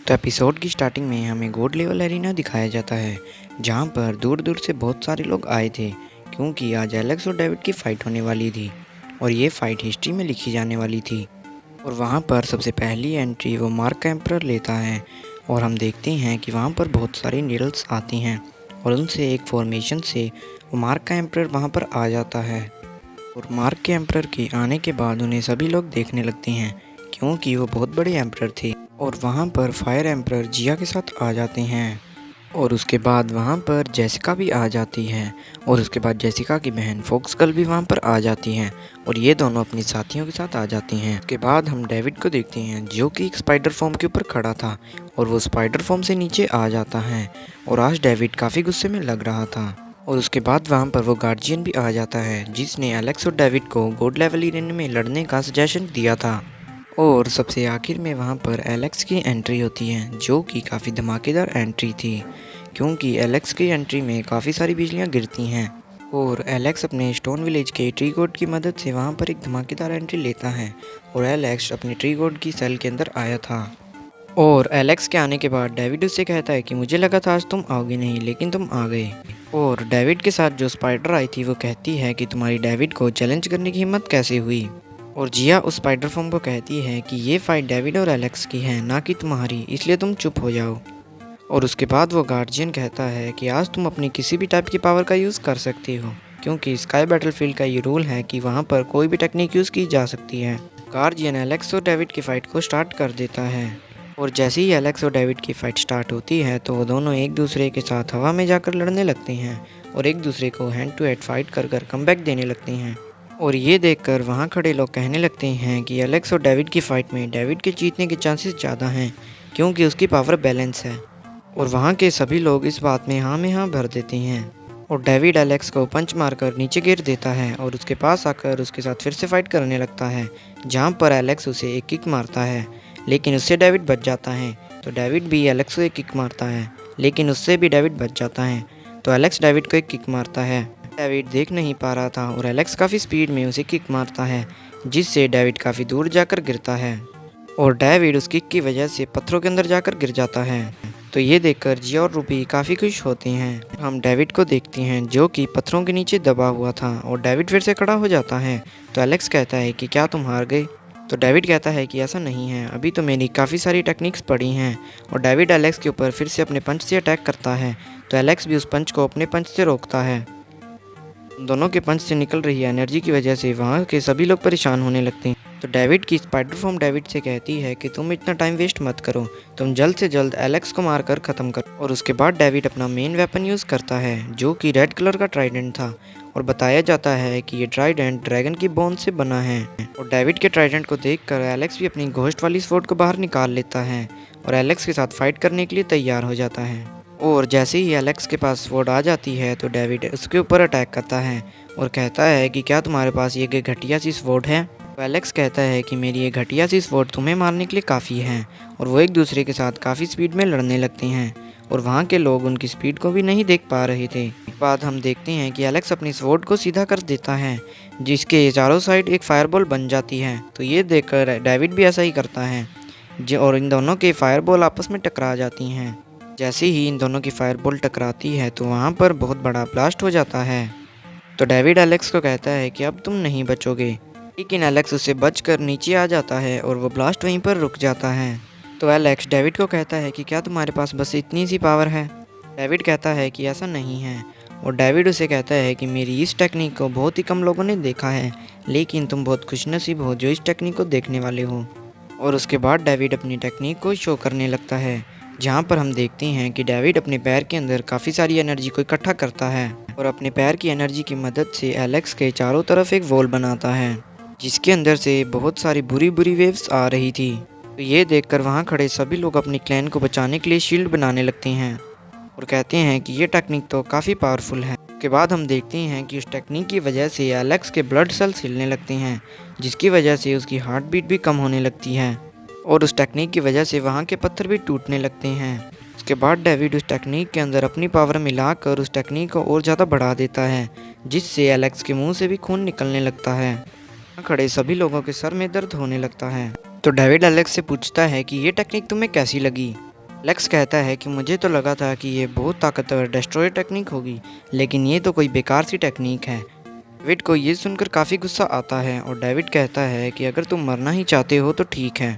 तो एपिसोड की स्टार्टिंग में हमें गोल्ड लेवल एरिना दिखाया जाता है, जहां पर दूर दूर से बहुत सारे लोग आए थे क्योंकि आज एलेक्स और डेविड की फ़ाइट होने वाली थी और ये फ़ाइट हिस्ट्री में लिखी जाने वाली थी। और वहां पर सबसे पहली एंट्री वो मार्क का एम्परर लेता है और हम देखते हैं कि वहां पर बहुत सारी नीडल्स आती हैं और उनसे एक फॉर्मेशन से वो मार्क का एम्परर वहां पर आ जाता है। और मार्क के एम्परर के आने के बाद उन्हें सभी लोग देखने लगते हैं क्योंकि वो बहुत बड़े एम्परर थे। और वहाँ पर फायर एम्परर जिया के साथ आ जाते हैं और उसके बाद वहाँ पर जेसिका भी आ जाती है और उसके बाद जेसिका की बहन फॉक्स गर्ल भी वहाँ पर आ जाती हैं और ये दोनों अपनी साथियों के साथ आ जाती हैं। उसके बाद हम डेविड को देखते हैं जो कि एक स्पाइडर फॉर्म के ऊपर खड़ा था और वो स्पाइडर फॉर्म से नीचे आ जाता है और आज डेविड काफ़ी गुस्से में लग रहा था। और उसके बाद वहाँ पर वो गार्जियन भी आ जाता है जिसने एलेक्स और डेविड को गोल्ड लेवल एरिना में लड़ने का सजेशन दिया था। और सबसे आखिर में वहाँ पर एलेक्स की एंट्री होती है जो कि काफ़ी धमाकेदार एंट्री थी क्योंकि एलेक्स की एंट्री में काफ़ी सारी बिजलियाँ गिरती हैं और एलेक्स अपने स्टोन विलेज के ट्री गॉड की मदद से वहाँ पर एक धमाकेदार एंट्री लेता है और एलेक्स अपने ट्री गॉड की सेल के अंदर आया था। और एलेक्स के आने के बाद डेविड उससे कहता है कि मुझे लगा था आज तुम आओगे नहीं लेकिन तुम आ गए। और डेविड के साथ जो स्पाइडर आई थी वो कहती है कि तुम्हारी डेविड को चैलेंज करने की हिम्मत कैसे हुई। और जिया उस स्पाइडर फॉर्म को कहती है कि ये फाइट डेविड और एलेक्स की है ना कि तुम्हारी, इसलिए तुम चुप हो जाओ। और उसके बाद वो गार्जियन कहता है कि आज तुम अपनी किसी भी टाइप की पावर का यूज़ कर सकती हो क्योंकि स्काई बैटलफील्ड का ये रूल है कि वहाँ पर कोई भी टेक्निक यूज़ की जा सकती है। गार्जियन एलेक्स और डेविड की फ़ाइट को स्टार्ट कर देता है और जैसे ही एलेक्स और डेविड की फ़ाइट स्टार्ट होती है तो वो दोनों एक दूसरे के साथ हवा में जाकर लड़ने लगते हैं और एक दूसरे को हैंड टू हैंड फाइट कर कर कमबैक देने लगते हैं। और ये देखकर वहाँ खड़े लोग कहने लगते हैं कि एलेक्स और डेविड की फ़ाइट में डेविड के जीतने के चांसेस ज़्यादा हैं क्योंकि उसकी पावर बैलेंस है। और वहाँ के सभी लोग इस बात में हाँ भर देते हैं और डेविड एलेक्स को पंच मारकर नीचे गिर देता है और उसके पास आकर उसके साथ फिर से फाइट करने लगता है, जहाँ पर एलेक्स उसे एक किक मारता है लेकिन उससे डेविड बच जाता है। तो डेविड भी एलेक्स को एक किक मारता है लेकिन उससे भी डेविड बच जाता है। तो एलेक्स डेविड को एक किक मारता है। डेविड देख नहीं पा रहा था और एलेक्स काफ़ी स्पीड में उसे किक मारता है जिससे डेविड काफ़ी दूर जाकर गिरता है और डेविड उस किक की वजह से पत्थरों के अंदर जाकर गिर जाता है। तो ये देखकर जिया और रूबी काफ़ी खुश होते हैं। हम डेविड को देखते हैं जो कि पत्थरों के नीचे दबा हुआ था और डेविड फिर से खड़ा हो जाता है। तो एलेक्स कहता है कि क्या तुम हार गए। तो डेविड कहता है कि ऐसा नहीं है, अभी तो मेरी काफ़ी सारी टेक्निक्स पड़ी हैं। और डेविड एलेक्स के ऊपर फिर से अपने पंच से अटैक करता है तो एलेक्स भी उस पंच को अपने पंच से रोकता है। दोनों के पंच से निकल रही एनर्जी की वजह से वहाँ के सभी लोग परेशान होने लगते हैं। तो डेविड की स्पाइडर फॉर्म डेविड से कहती है कि तुम इतना टाइम वेस्ट मत करो, तुम जल्द से जल्द एलेक्स को मारकर ख़त्म करो। और उसके बाद डेविड अपना मेन वेपन यूज़ करता है जो कि रेड कलर का ट्राइडेंट था और बताया जाता है कि ये ट्राइडेंट ड्रैगन की बोन से बना है। और डेविड के ट्राइडेंट को देखकर एलेक्स भी अपनी घोस्ट वाली स्वॉर्ड को बाहर निकाल लेता है और एलेक्स के साथ फाइट करने के लिए तैयार हो जाता है। और जैसे ही एलेक्स के पास स्वॉर्ड आ जाती है तो डेविड उसके ऊपर अटैक करता है और कहता है कि क्या तुम्हारे पास ये घटिया सी स्वॉर्ड है। तो एलेक्स कहता है कि मेरी ये घटिया सी स्वॉर्ड तुम्हें मारने के लिए काफ़ी है। और वो एक दूसरे के साथ काफ़ी स्पीड में लड़ने लगते हैं और वहाँ के लोग उनकी स्पीड को भी नहीं देख पा रहे थे। बाद हम देखते हैं कि एलेक्स अपनी स्वॉर्ड को सीधा कर देता है जिसके चारों साइड एक फायरबॉल बन जाती है। तो ये देखकर डेविड भी ऐसा ही करता है और इन दोनों के फायरबॉल आपस में टकरा जाती हैं। जैसे ही इन दोनों की फायरबॉल टकराती है तो वहाँ पर बहुत बड़ा ब्लास्ट हो जाता है। तो डेविड एलेक्स को कहता है कि अब तुम नहीं बचोगे, लेकिन एलेक्स उससे बचकर नीचे आ जाता है और वो ब्लास्ट वहीं पर रुक जाता है। तो एलेक्स डेविड को कहता है कि क्या तुम्हारे पास बस इतनी सी पावर है। डेविड कहता है कि ऐसा नहीं है और डेविड उसे कहता है कि मेरी इस टेक्निक को बहुत ही कम लोगों ने देखा है लेकिन तुम बहुत खुशनसीब हो जो इस टेक्निक को देखने वाले हो। और उसके बाद डेविड अपनी टेक्निक को शो करने लगता है जहाँ पर हम देखते हैं कि डेविड अपने पैर के अंदर काफ़ी सारी एनर्जी को इकट्ठा करता है और अपने पैर की एनर्जी की मदद से एलेक्स के चारों तरफ एक वॉल बनाता है जिसके अंदर से बहुत सारी बुरी बुरी वेव्स आ रही थी। तो ये देखकर वहाँ खड़े सभी लोग अपनी क्लैन को बचाने के लिए शील्ड बनाने लगते हैं और कहते हैं कि ये टेक्निक तो काफ़ी पावरफुल है। उसके बाद हम देखते हैं कि उस टेक्निक की वजह से एलेक्स के ब्लड सेल्स हिलने लगते हैं जिसकी वजह से उसकी हार्ट बीट भी कम होने लगती है और उस टेक्निक की वजह से वहाँ के पत्थर भी टूटने लगते हैं। उसके बाद डेविड उस टेक्निक के अंदर अपनी पावर मिलाकर उस टेक्निक को और ज़्यादा बढ़ा देता है जिससे एलेक्स के मुंह से भी खून निकलने लगता है। वहाँ खड़े सभी लोगों के सर में दर्द होने लगता है। तो डेविड एलेक्स से पूछता है कि ये टेक्निक तुम्हें कैसी लगी। एलेक्स कहता है कि मुझे तो लगा था कि ये बहुत ताकतवर डेस्ट्रॉयर टेक्निक होगी, लेकिन ये तो कोई बेकार सी टेक्निक है। डेविड को ये सुनकर काफ़ी गुस्सा आता है और डेविड कहता है कि अगर तुम मरना ही चाहते हो तो ठीक है।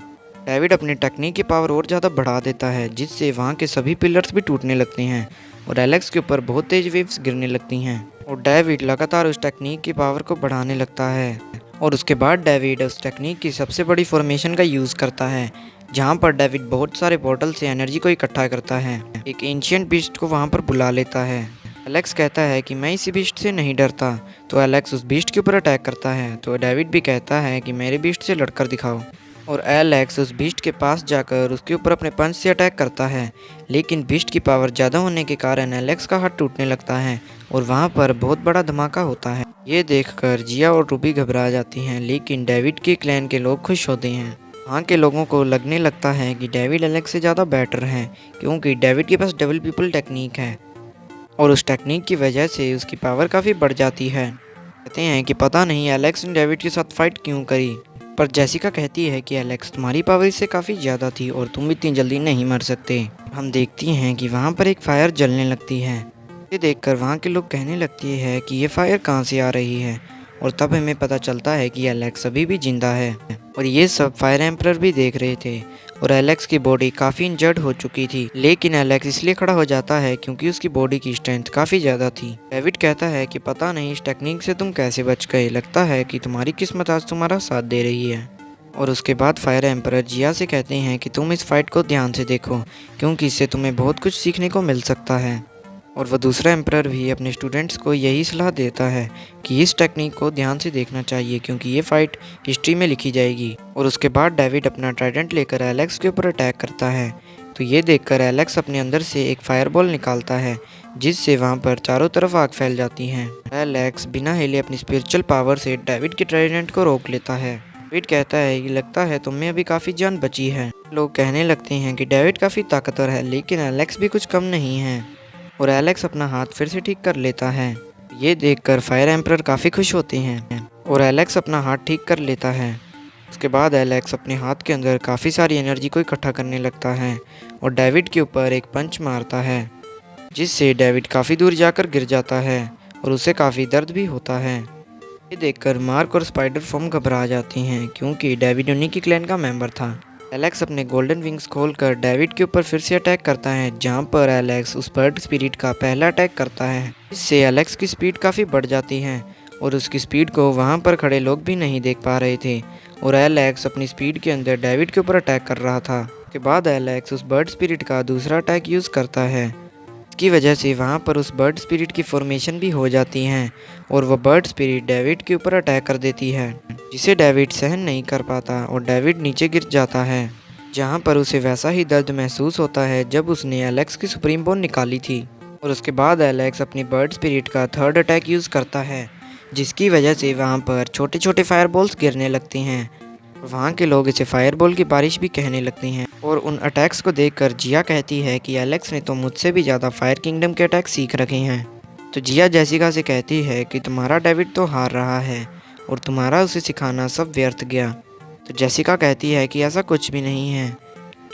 डेविड अपनी टेक्निक की पावर और ज़्यादा बढ़ा देता है, जिससे वहाँ के सभी पिलर्स भी टूटने लगते हैं और एलेक्स के ऊपर बहुत तेज वेव्स गिरने लगती हैं। और डेविड लगातार उस टेक्निक की पावर को बढ़ाने लगता है और उसके बाद डेविड उस टेक्निक की सबसे बड़ी फॉर्मेशन का यूज़ करता है, जहाँ पर डेविड बहुत सारे पोर्टल से एनर्जी को इकट्ठा करता है, एक एंशिएंट बीस्ट को वहाँ पर बुला लेता है। एलेक्स कहता है कि मैं इसी बीस्ट से नहीं डरता, तो एलेक्स उस बीस्ट के ऊपर अटैक करता है। तो डेविड भी कहता है कि मेरे बीस्ट से लड़कर दिखाओ, और एलेक्स उस बीस्ट के पास जाकर उसके ऊपर अपने पंच से अटैक करता है, लेकिन बीस्ट की पावर ज़्यादा होने के कारण एलेक्स का हाथ टूटने लगता है और वहाँ पर बहुत बड़ा धमाका होता है। ये देखकर जिया और रूबी घबरा जाती हैं, लेकिन डेविड के क्लैन के लोग खुश होते हैं। वहाँ के लोगों को लगने लगता है कि डेविड एलेक्स से ज़्यादा बेटर है, क्योंकि डेविड के पास डबल पीपल टेक्निक है और उस टेक्निक की वजह से उसकी पावर काफ़ी बढ़ जाती है। कहते हैं कि पता नहीं एलेक्स ने डेविड के साथ फाइट क्यों करी, पर जेसिका कहती है कि एलेक्स तुम्हारी पावर इससे काफ़ी ज़्यादा थी और तुम इतनी जल्दी नहीं मर सकते। हम देखती हैं कि वहाँ पर एक फायर जलने लगती है। ये देखकर वहाँ के लोग कहने लगते हैं कि ये फायर कहाँ से आ रही है, और तब हमें पता चलता है कि एलेक्स अभी भी जिंदा है। और ये सब फायर एम्परर भी देख रहे थे और एलेक्स की बॉडी काफ़ी इंजर्ड हो चुकी थी, लेकिन एलेक्स इसलिए खड़ा हो जाता है क्योंकि उसकी बॉडी की स्ट्रेंथ काफ़ी ज़्यादा थी। डेविड कहता है कि पता नहीं इस टेक्निक से तुम कैसे बच गए, लगता है कि तुम्हारी किस्मत आज तुम्हारा साथ दे रही है। और उसके बाद फायर एम्परर जिया से कहते हैं कि तुम इस फाइट को ध्यान से देखो, क्योंकि इससे तुम्हें बहुत कुछ सीखने को मिल सकता है। और वह दूसरा एम्परर भी अपने स्टूडेंट्स को यही सलाह देता है कि इस टेक्निक को ध्यान से देखना चाहिए, क्योंकि ये फाइट हिस्ट्री में लिखी जाएगी। और उसके बाद डेविड अपना ट्राइडेंट लेकर एलेक्स के ऊपर अटैक करता है। तो ये देखकर एलेक्स अपने अंदर से एक फायरबॉल निकालता है, जिससे वहाँ पर चारों तरफ आग फैल जाती है। एलेक्स बिना हिले अपनी स्पिरिचुअल पावर से डेविड के ट्राइडेंट को रोक लेता है। डेविड कहता है कि लगता है तुम्हें अभी काफ़ी जान बची है। लोग कहने लगते हैं कि डेविड काफ़ी ताकतवर है, लेकिन एलेक्स भी कुछ कम नहीं है। और एलेक्स अपना हाथ फिर से ठीक कर लेता है। ये देखकर फायर एम्परर काफ़ी खुश होते हैं और एलेक्स अपना हाथ ठीक कर लेता है। उसके बाद एलेक्स अपने हाथ के अंदर काफ़ी सारी एनर्जी को इकट्ठा करने लगता है और डेविड के ऊपर एक पंच मारता है, जिससे डेविड काफ़ी दूर जाकर गिर जाता है और उसे काफ़ी दर्द भी होता है। ये देखकर मार्क और स्पाइडर फॉर्म घबरा जाती हैं, क्योंकि डेविड उन्हीं की क्लैन का मेंबर था। एलेक्स अपने गोल्डन विंग्स खोलकर डेविड के ऊपर फिर से अटैक करता है, जहां पर एलेक्स उस बर्ड स्पिरिट का पहला अटैक करता है। इससे एलेक्स की स्पीड काफ़ी बढ़ जाती है और उसकी स्पीड को वहां पर खड़े लोग भी नहीं देख पा रहे थे, और एलेक्स अपनी स्पीड के अंदर डेविड के ऊपर अटैक कर रहा था। उसके बाद एलेक्स उस बर्ड स्पिरिट का दूसरा अटैक यूज़ करता है, इसकी वजह से वहाँ पर उस बर्ड स्पिरिट की फॉर्मेशन भी हो जाती हैं और वह बर्ड स्पिरिट डेविड के ऊपर अटैक कर देती है, जिसे डेविड सहन नहीं कर पाता और डेविड नीचे गिर जाता है, जहाँ पर उसे वैसा ही दर्द महसूस होता है जब उसने एलेक्स की सुप्रीम बोन निकाली थी। और उसके बाद एलेक्स अपनी बर्ड स्पिरिट का थर्ड अटैक यूज़ करता है, जिसकी वजह से वहाँ पर छोटे छोटे फायरबॉल्स गिरने लगती हैं। वहाँ के लोग इसे फायरबॉल की बारिश भी कहने लगते हैं। और उन अटैक्स को देखकर जिया कहती है कि एलेक्स ने तो मुझसे भी ज़्यादा फायर किंगडम के अटैक सीख रखे हैं। तो जिया जेसिका से कहती है कि तुम्हारा डेविड तो हार रहा है और तुम्हारा उसे सिखाना सब व्यर्थ गया। तो जेसिका कहती है कि ऐसा कुछ भी नहीं है,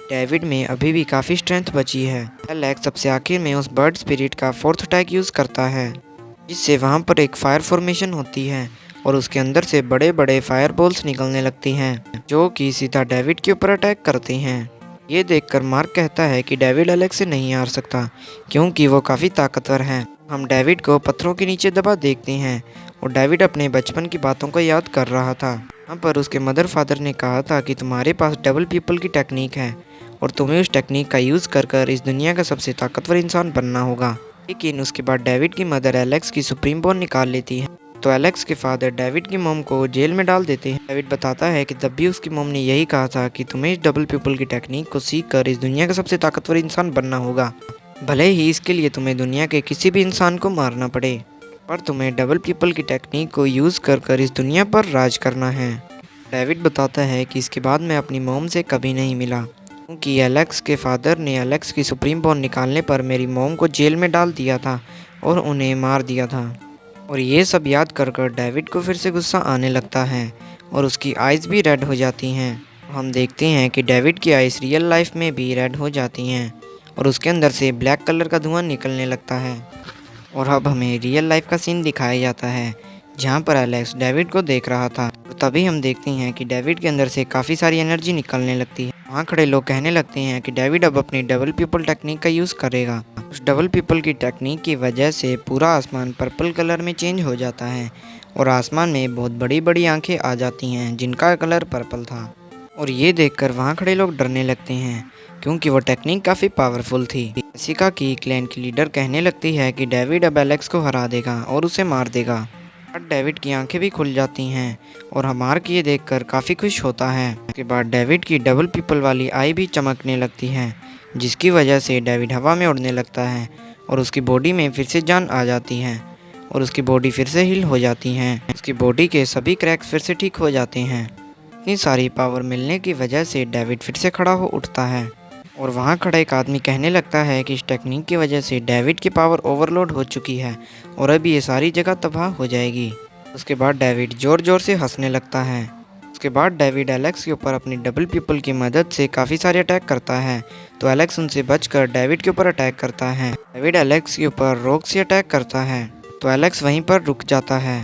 डेविड में अभी भी काफ़ी स्ट्रेंथ बची है। एलेक्स सबसे आखिर में उस बर्ड स्पिरिट का फोर्थ अटैक यूज़ करता है, जिससे वहाँ पर एक फायर फॉर्मेशन होती है और उसके अंदर से बड़े बड़े फायर बॉल्स निकलने लगती हैं, जो कि सीधा डेविड के ऊपर अटैक करते हैं। ये देखकर मार्क कहता है कि डेविड एलेक्स से नहीं हार सकता, क्योंकि वो काफ़ी ताकतवर हैं। हम डेविड को पत्थरों के नीचे दबा देखते हैं और डेविड अपने बचपन की बातों को याद कर रहा था। यहाँ पर उसके मदर फादर ने कहा था कि तुम्हारे पास डबल पीपल की टेक्निक है और तुम्हें उस टेक्निक का यूज़ कर इस दुनिया का सबसे ताकतवर इंसान बनना होगा। लेकिन उसके बाद डेविड की मदर एलेक्स की सुप्रीम बोन निकाल लेती है, तो एलेक्स के फादर डेविड की मॉम को जेल में डाल देते हैं। डेविड बताता है कि तब भी उसकी मॉम ने यही कहा था कि तुम्हें इस डबल पीपल की टेक्निक को सीख कर इस दुनिया का सबसे ताकतवर इंसान बनना होगा, भले ही इसके लिए तुम्हें दुनिया के किसी भी इंसान को मारना पड़े, पर तुम्हें डबल पीपल की टेक्निक को यूज़ कर इस दुनिया पर राज करना है। डेविड बताता है कि इसके बाद मैं अपनी मॉम से कभी नहीं मिला, क्योंकि एलेक्स के फादर ने एलेक्स की सुप्रीम बॉन निकालने पर मेरी मॉम को जेल में डाल दिया था और उन्हें मार दिया था। और ये सब याद कर डेविड को फिर से गुस्सा आने लगता है और उसकी आइज़ भी रेड हो जाती हैं हम देखते हैं कि डेविड की आइस रियल लाइफ में भी रेड हो जाती हैं और उसके अंदर से ब्लैक कलर का धुआं निकलने लगता है। और अब हमें रियल लाइफ का सीन दिखाया जाता है जहाँ पर एलेक्स डेविड को देख रहा था। और तभी हम देखते हैं कि डेविड के अंदर से काफ़ी सारी एनर्जी निकलने लगती है। वहाँ खड़े लोग कहने लगते हैं कि डेविड अब अपनी डबल पीपल टेक्निक का यूज़ करेगा। उस डबल पीपल की टेक्निक की वजह से पूरा आसमान पर्पल कलर में चेंज हो जाता है और आसमान में बहुत बड़ी बड़ी आंखें आ जाती हैं जिनका कलर पर्पल था। और ये देखकर वहाँ खड़े लोग डरने लगते हैं क्योंकि वो टेक्निक काफ़ी पावरफुल थी। जेसिका की क्लैन की लीडर कहने लगती है कि डेविड अब एलेक्स को हरा देगा और उसे मार देगा। और डेविड की आंखें भी खुल जाती हैं और मार्क ये देखकर काफ़ी खुश होता है। उसके बाद डेविड की डबल पीपल वाली आई भी चमकने लगती है जिसकी वजह से डेविड हवा में उड़ने लगता है और उसकी बॉडी में फिर से जान आ जाती है और उसकी बॉडी फिर से हील हो जाती है। उसकी बॉडी के सभी क्रैक्स फिर से ठीक हो जाते हैं। इतनी सारी पावर मिलने की वजह से डेविड फिर से खड़ा हो उठता है और वहाँ खड़ा एक आदमी कहने लगता है कि इस टेक्निक की वजह से डेविड की पावर ओवरलोड हो चुकी है और अभी ये सारी जगह तबाह हो जाएगी। उसके बाद डेविड ज़ोर ज़ोर से हंसने लगता है। उसके बाद डेविड एलेक्स के ऊपर अपनी डबल पीपल की मदद से काफ़ी सारे अटैक करता है तो एलेक्स उनसे बचकर डेविड के ऊपर अटैक करता है। डेविड एलेक्स के ऊपर रॉक से अटैक करता है तो एलेक्स वहीं पर रुक जाता है।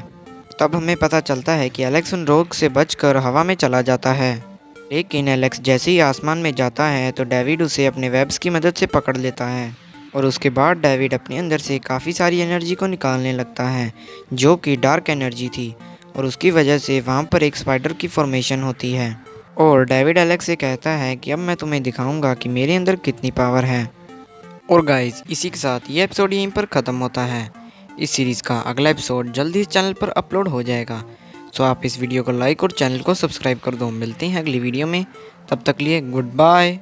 तब हमें पता चलता है कि एलेक्स उन रॉक से बचकर हवा में चला जाता है। लेकिन एलेक्स जैसे ही आसमान में जाता है तो डेविड उसे अपने वेब्स की मदद से पकड़ लेता है और उसके बाद डेविड अपने अंदर से काफ़ी सारी एनर्जी को निकालने लगता है जो कि डार्क एनर्जी थी और उसकी वजह से वहाँ पर एक स्पाइडर की फॉर्मेशन होती है। और डेविड एलेक्स से कहता है कि अब मैं तुम्हें दिखाऊंगा कि मेरे अंदर कितनी पावर है। और गाइस इसी के साथ ये एपिसोड यहीं पर ख़त्म होता है। इस सीरीज़ का अगला एपिसोड जल्दी इस चैनल पर अपलोड हो जाएगा। सो आप इस वीडियो को लाइक और चैनल को सब्सक्राइब कर दो। मिलते हैं अगली वीडियो में, तब तक लिए गुड बाय।